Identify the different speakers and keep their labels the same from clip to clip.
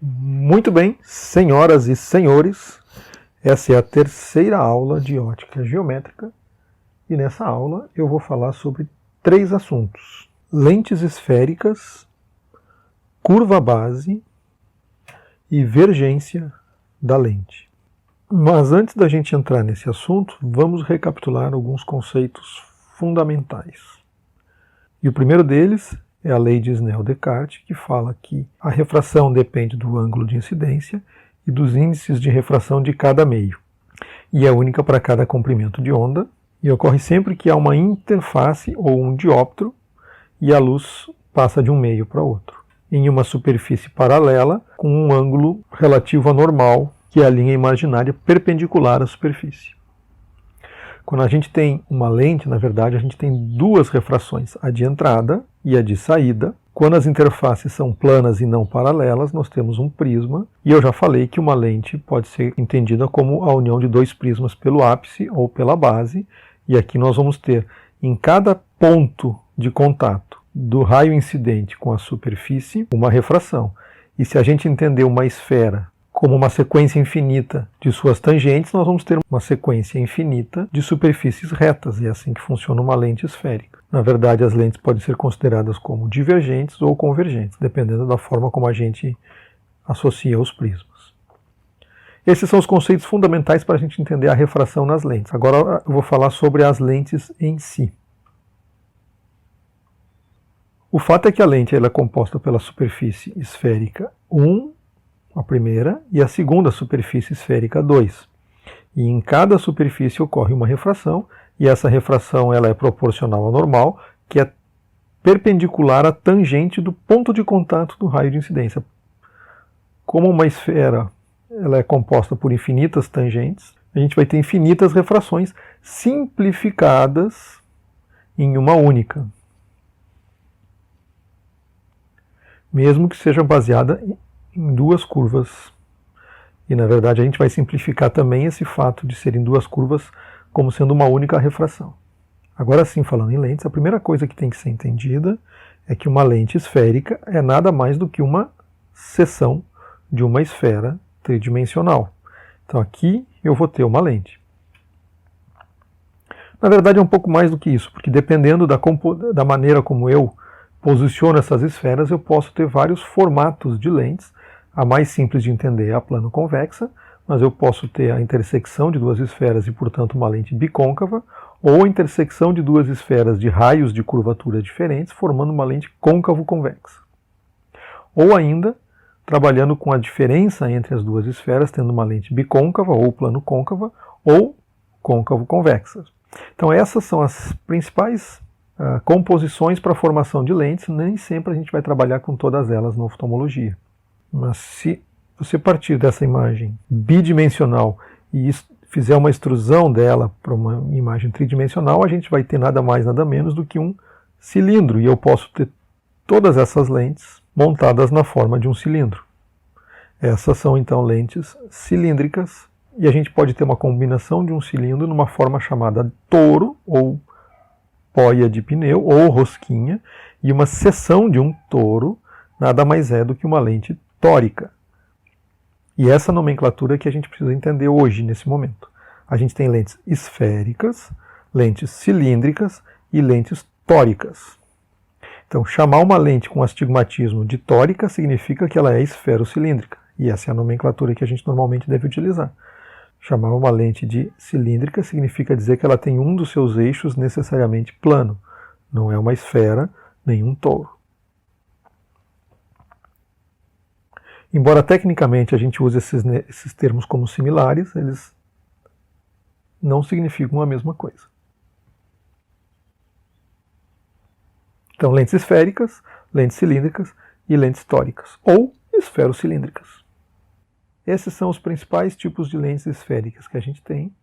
Speaker 1: Muito bem, senhoras e senhores, essa é a terceira aula de ótica geométrica e nessa aula eu vou falar sobre 3 assuntos: lentes esféricas, curva base e vergência da lente. Mas antes da gente entrar nesse assunto, vamos recapitular alguns conceitos fundamentais. E o primeiro deles é a lei de Snell-Descartes, que fala que a refração depende do ângulo de incidência e dos índices de refração de cada meio, e é única para cada comprimento de onda, e ocorre sempre que há uma interface ou um dióptro e a luz passa de um meio para outro, em uma superfície paralela com um ângulo relativo à normal, que é a linha imaginária perpendicular à superfície. Quando a gente tem uma lente, na verdade, a gente tem 2 refrações, a de entrada e a de saída. Quando as interfaces são planas e não paralelas, nós temos um prisma, e eu já falei que uma lente pode ser entendida como a união de 2 prismas pelo ápice ou pela base, e aqui nós vamos ter, em cada ponto de contato do raio incidente com a superfície, uma refração. E se a gente entender uma esfera como uma sequência infinita de suas tangentes, nós vamos ter uma sequência infinita de superfícies retas, e é assim que funciona uma lente esférica. Na verdade, as lentes podem ser consideradas como divergentes ou convergentes, dependendo da forma como a gente associa os prismas. Esses são os conceitos fundamentais para a gente entender a refração nas lentes. Agora eu vou falar sobre as lentes em si. O fato é que a lente ela é composta pela superfície esférica 1, a primeira, e a segunda superfície esférica 2. E em cada superfície ocorre uma refração, e essa refração ela é proporcional à normal, que é perpendicular à tangente do ponto de contato do raio de incidência. Como uma esfera ela é composta por infinitas tangentes, a gente vai ter infinitas refrações simplificadas em uma única, mesmo que seja baseada em 2 curvas. E na verdade a gente vai simplificar também esse fato de serem 2 curvas como sendo uma única refração. Agora sim, falando em lentes, a primeira coisa que tem que ser entendida é que uma lente esférica é nada mais do que uma seção de uma esfera tridimensional. Então aqui eu vou ter uma lente. Na verdade é um pouco mais do que isso, porque dependendo da maneira como eu posiciono essas esferas, eu posso ter vários formatos de lentes. A mais simples de entender é a plano-convexa, mas eu posso ter a intersecção de 2 esferas e, portanto, uma lente bicôncava, ou a intersecção de 2 esferas de raios de curvatura diferentes, formando uma lente côncavo-convexa. Ou ainda, trabalhando com a diferença entre as 2 esferas, tendo uma lente bicôncava ou plano-côncava, ou côncavo-convexa. Então essas são as principais composições para a formação de lentes. Nem sempre a gente vai trabalhar com todas elas na oftalmologia. Mas se você partir dessa imagem bidimensional e fizer uma extrusão dela para uma imagem tridimensional, a gente vai ter nada mais, nada menos do que um cilindro. E eu posso ter todas essas lentes montadas na forma de um cilindro. Essas são então lentes cilíndricas. E a gente pode ter uma combinação de um cilindro numa forma chamada toro, ou poia de pneu, ou rosquinha, e uma seção de um toro nada mais é do que uma lente tórica. E essa nomenclatura que a gente precisa entender hoje, nesse momento. A gente tem lentes esféricas, lentes cilíndricas e lentes tóricas. Então, chamar uma lente com astigmatismo de tórica significa que ela é esferocilíndrica. E essa é a nomenclatura que a gente normalmente deve utilizar. Chamar uma lente de cilíndrica significa dizer que ela tem um dos seus eixos necessariamente plano. Não é uma esfera, nem um toro. Embora tecnicamente a gente use esses termos como similares, eles não significam a mesma coisa. Então, lentes esféricas, lentes cilíndricas e lentes tóricas, ou esferocilíndricas. Esses são os principais tipos de lentes esféricas que a gente tem,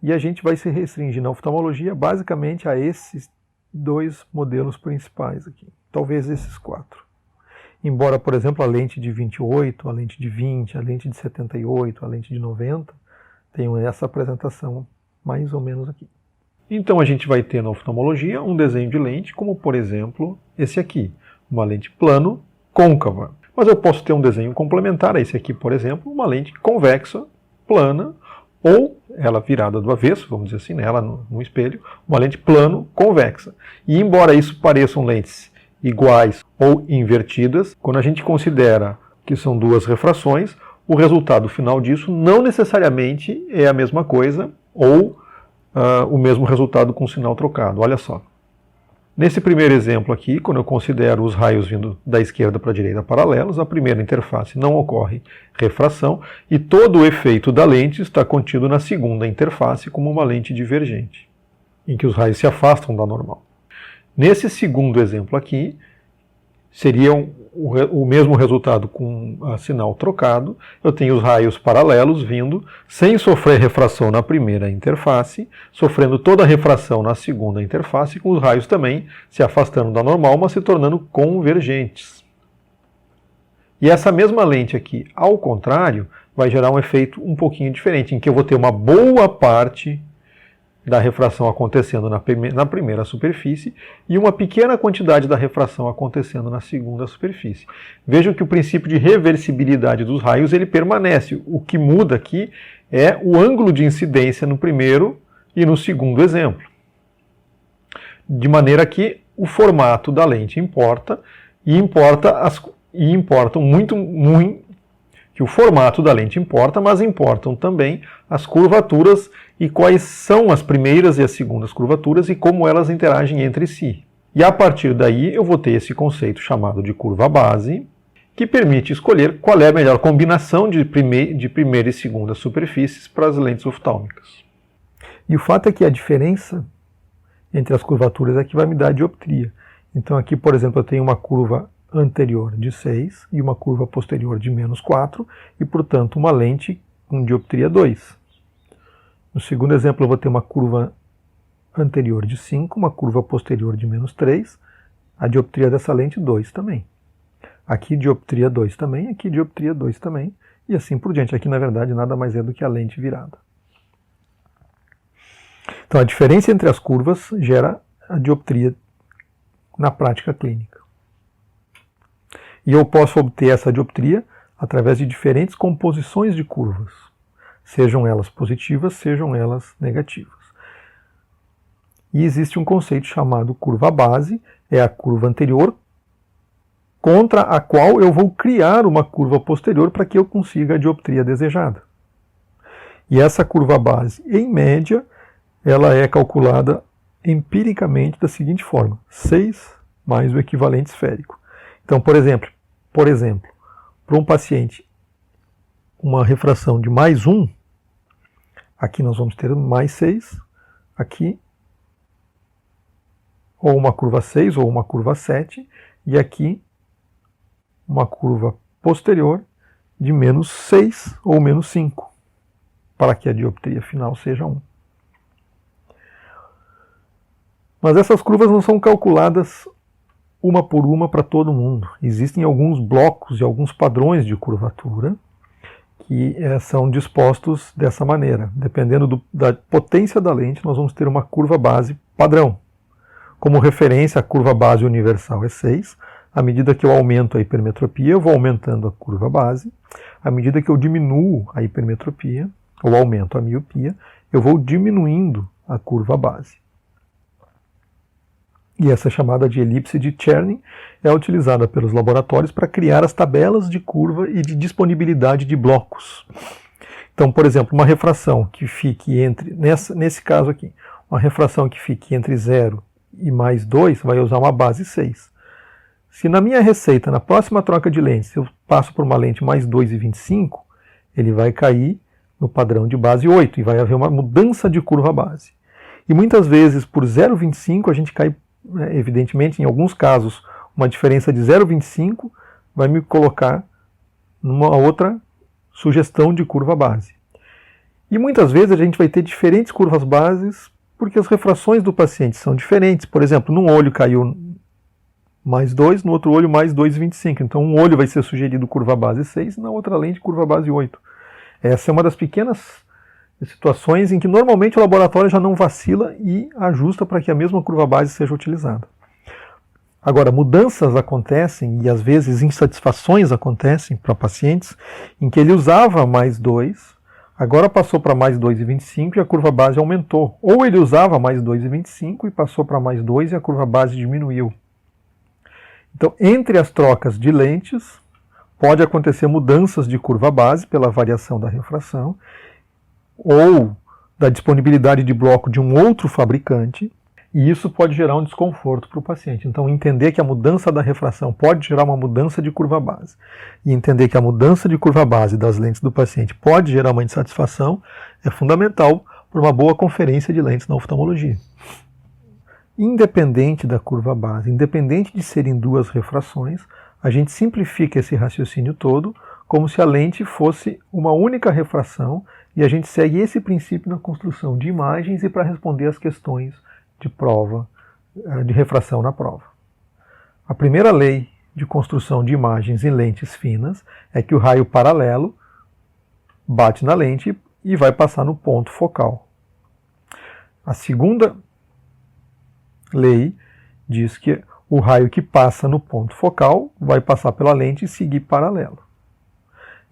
Speaker 1: e a gente vai se restringir na oftalmologia basicamente a esses 2 modelos principais aqui, talvez esses 4. Embora, por exemplo, a lente de 28, a lente de 20, a lente de 78, a lente de 90 tenham essa apresentação mais ou menos aqui. Então a gente vai ter na oftalmologia um desenho de lente como, por exemplo, esse aqui, uma lente plano côncava. Mas eu posso ter um desenho complementar a esse aqui, por exemplo, uma lente convexa, plana, ou ela virada do avesso, vamos dizer assim, né, ela no espelho, uma lente plano-convexa. E embora isso pareçam lentes iguais ou invertidas, quando a gente considera que são duas refrações, o resultado final disso não necessariamente é a mesma coisa ou o mesmo resultado com sinal trocado. Olha só. Nesse primeiro exemplo aqui, quando eu considero os raios vindo da esquerda para a direita paralelos, a primeira interface não ocorre refração e todo o efeito da lente está contido na segunda interface como uma lente divergente, em que os raios se afastam da normal. Nesse segundo exemplo aqui, seria o mesmo resultado com sinal trocado. Eu tenho os raios paralelos vindo, sem sofrer refração na primeira interface, sofrendo toda a refração na segunda interface, com os raios também se afastando da normal, mas se tornando convergentes. E essa mesma lente aqui, ao contrário, vai gerar um efeito um pouquinho diferente, em que eu vou ter uma boa parte da refração acontecendo na primeira superfície e uma pequena quantidade da refração acontecendo na segunda superfície. Vejam que o princípio de reversibilidade dos raios ele permanece. O que muda aqui é o ângulo de incidência no primeiro e no segundo exemplo. De maneira que o formato da lente importa e importam muito que o formato da lente importa, mas importam também as curvaturas e quais são as primeiras e as segundas curvaturas e como elas interagem entre si. E a partir daí eu vou ter esse conceito chamado de curva base, que permite escolher qual é a melhor combinação de primeira e segunda superfícies para as lentes oftálmicas. E o fato é que a diferença entre as curvaturas é que vai me dar a dioptria. Então aqui, por exemplo, eu tenho uma curva anterior de 6 e uma curva posterior de menos 4 e, portanto, uma lente com dioptria 2. No segundo exemplo, eu vou ter uma curva anterior de 5, uma curva posterior de menos 3, a dioptria dessa lente 2 também. Aqui dioptria 2 também, aqui dioptria 2 também, e assim por diante. Aqui, na verdade, nada mais é do que a lente virada. Então, a diferença entre as curvas gera a dioptria na prática clínica. E eu posso obter essa dioptria através de diferentes composições de curvas, sejam elas positivas, sejam elas negativas. E existe um conceito chamado curva base, é a curva anterior contra a qual eu vou criar uma curva posterior para que eu consiga a dioptria desejada. E essa curva base, em média, ela é calculada empiricamente da seguinte forma: 6 mais o equivalente esférico. Então, por exemplo, para um paciente, uma refração de mais 1, aqui nós vamos ter mais 6, aqui, ou uma curva 6 ou uma curva 7, e aqui uma curva posterior de menos 6 ou menos 5, para que a dioptria final seja 1. Mas essas curvas não são calculadas uma por uma para todo mundo. Existem alguns blocos e alguns padrões de curvatura que são dispostos dessa maneira. Dependendo da potência da lente, nós vamos ter uma curva base padrão. Como referência, a curva base universal é 6. À medida que eu aumento a hipermetropia, eu vou aumentando a curva base. À medida que eu diminuo a hipermetropia, ou aumento a miopia, eu vou diminuindo a curva base. E essa chamada de elipse de Chernin é utilizada pelos laboratórios para criar as tabelas de curva e de disponibilidade de blocos. Então, por exemplo, uma refração que fique entre, nesse caso aqui, uma refração que fique entre 0 e mais 2 vai usar uma base 6. Se na minha receita, na próxima troca de lentes, eu passo por uma lente mais 2,25, ele vai cair no padrão de base 8 e vai haver uma mudança de curva base. E muitas vezes, por 0,25, a gente cai, evidentemente, em alguns casos, uma diferença de 0,25 vai me colocar numa outra sugestão de curva base. E muitas vezes a gente vai ter diferentes curvas bases porque as refrações do paciente são diferentes. Por exemplo, num olho caiu mais 2, no outro olho mais 2,25. Então um olho vai ser sugerido curva base 6, na outra lente curva base 8. Essa é uma das pequenas situações em que normalmente o laboratório já não vacila e ajusta para que a mesma curva base seja utilizada. Agora, mudanças acontecem e às vezes insatisfações acontecem para pacientes em que ele usava mais 2, agora passou para mais 2,25 e a curva base aumentou. Ou ele usava mais 2,25 e passou para mais 2 e a curva base diminuiu. Então, entre as trocas de lentes, pode acontecer mudanças de curva base pela variação da refração ou da disponibilidade de bloco de um outro fabricante, e isso pode gerar um desconforto para o paciente. Então, entender que a mudança da refração pode gerar uma mudança de curva base, e entender que a mudança de curva base das lentes do paciente pode gerar uma insatisfação, é fundamental para uma boa conferência de lentes na oftalmologia. Independente da curva base, independente de serem duas refrações, a gente simplifica esse raciocínio todo como se a lente fosse uma única refração, e a gente segue esse princípio na construção de imagens e para responder às questões de prova, de refração na prova. A primeira lei de construção de imagens em lentes finas é que o raio paralelo bate na lente e vai passar no ponto focal. A segunda lei diz que o raio que passa no ponto focal vai passar pela lente e seguir paralelo.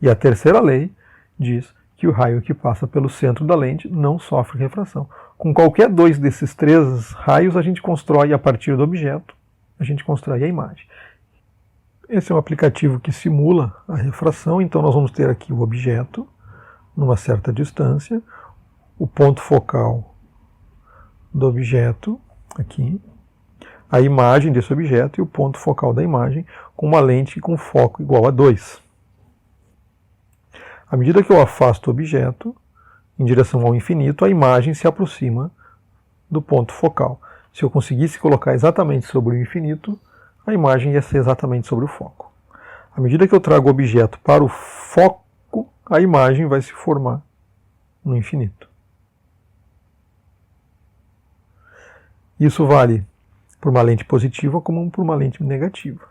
Speaker 1: E a terceira lei diz que o raio que passa pelo centro da lente não sofre refração. Com qualquer dois desses três raios, a gente constrói a partir do objeto, a gente constrói a imagem. Esse é um aplicativo que simula a refração, então nós vamos ter aqui o objeto, numa certa distância, o ponto focal do objeto, aqui, a imagem desse objeto e o ponto focal da imagem, com uma lente com foco igual a 2. À medida que eu afasto o objeto em direção ao infinito, a imagem se aproxima do ponto focal. Se eu conseguisse colocar exatamente sobre o infinito, a imagem ia ser exatamente sobre o foco. À medida que eu trago o objeto para o foco, a imagem vai se formar no infinito. Isso vale para uma lente positiva como para uma lente negativa.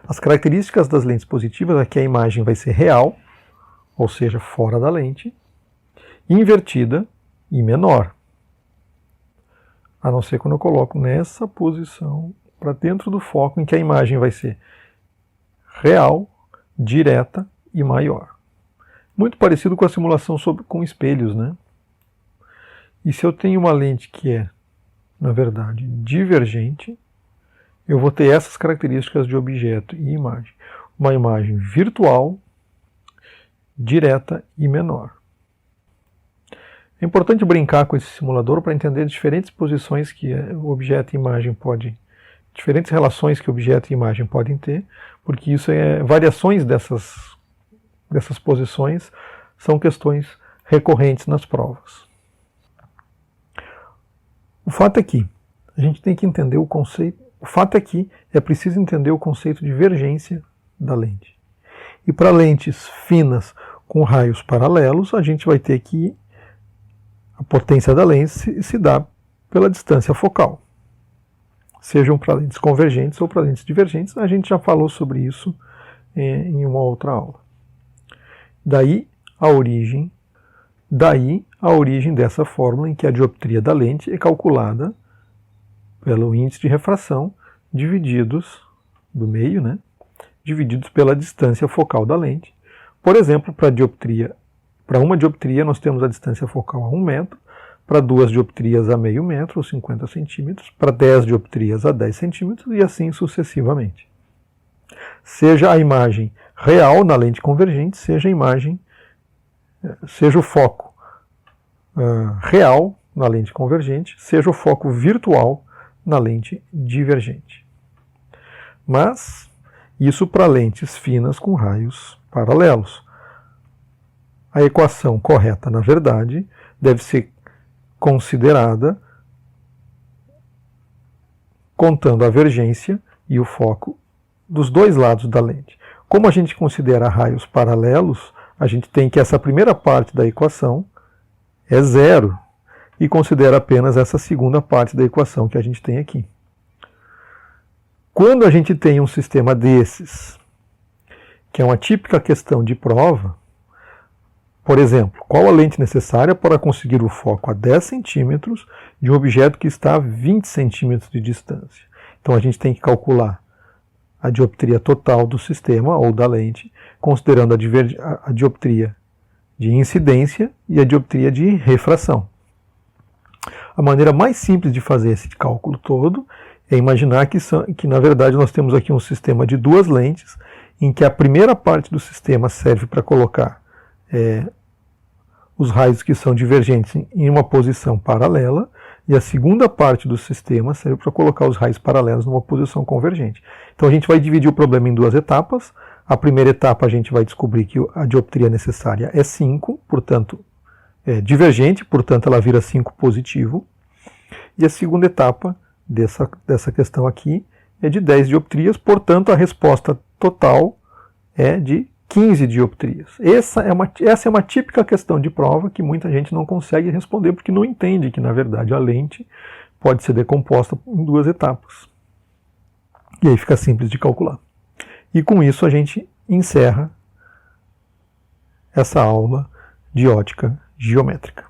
Speaker 1: As características das lentes positivas é que a imagem vai ser real, ou seja, fora da lente, invertida e menor. A não ser quando eu coloco nessa posição para dentro do foco, em que a imagem vai ser real, direta e maior. Muito parecido com a simulação com espelhos, né? E se eu tenho uma lente que é, na verdade, divergente, eu vou ter essas características de objeto e imagem. Uma imagem virtual, direta e menor. É importante brincar com esse simulador para entender diferentes posições que o objeto e imagem podem, diferentes relações que objeto e imagem podem ter, porque isso variações dessas posições são questões recorrentes nas provas. O fato é que a gente tem que entender o conceito. O fato é que é preciso entender o conceito de divergência da lente. E para lentes finas com raios paralelos, a gente vai ter que a potência da lente se dá pela distância focal. Sejam para lentes convergentes ou para lentes divergentes, a gente já falou sobre isso em uma outra aula. Daí a origem dessa fórmula em que a dioptria da lente é calculada pelo índice de refração divididos do meio, né? Divididos pela distância focal da lente. Por exemplo, para uma dioptria nós temos a distância focal a 1 metro, para 2 dioptrias a meio metro, ou 50 centímetros, para 10 dioptrias a 10 centímetros e assim sucessivamente. Seja a imagem real na lente convergente, seja o foco real na lente convergente, seja o foco virtual na lente divergente. Mas isso para lentes finas com raios paralelos. A equação correta, na verdade, deve ser considerada contando a vergência e o foco dos dois lados da lente. Como a gente considera raios paralelos, a gente tem que essa primeira parte da equação é zero e considera apenas essa segunda parte da equação que a gente tem aqui. Quando a gente tem um sistema desses, que é uma típica questão de prova, por exemplo, qual a lente necessária para conseguir o foco a 10 centímetros de um objeto que está a 20 centímetros de distância? Então a gente tem que calcular a dioptria total do sistema ou da lente, considerando a dioptria de incidência e a dioptria de refração. A maneira mais simples de fazer esse cálculo todo é imaginar que na verdade nós temos aqui um sistema de duas lentes, em que a primeira parte do sistema serve para colocar os raios que são divergentes em uma posição paralela, e a segunda parte do sistema serve para colocar os raios paralelos numa posição convergente. Então a gente vai dividir o problema em duas etapas. A primeira etapa a gente vai descobrir que a dioptria necessária é 5, portanto é divergente, portanto ela vira 5 positivo. E a segunda etapa dessa questão aqui é de 10 dioptrias, portanto a resposta total é de 15 dioptrias. Essa é uma típica questão de prova que muita gente não consegue responder porque não entende que, na verdade, a lente pode ser decomposta em duas etapas. E aí fica simples de calcular. E com isso a gente encerra essa aula de ótica geométrica.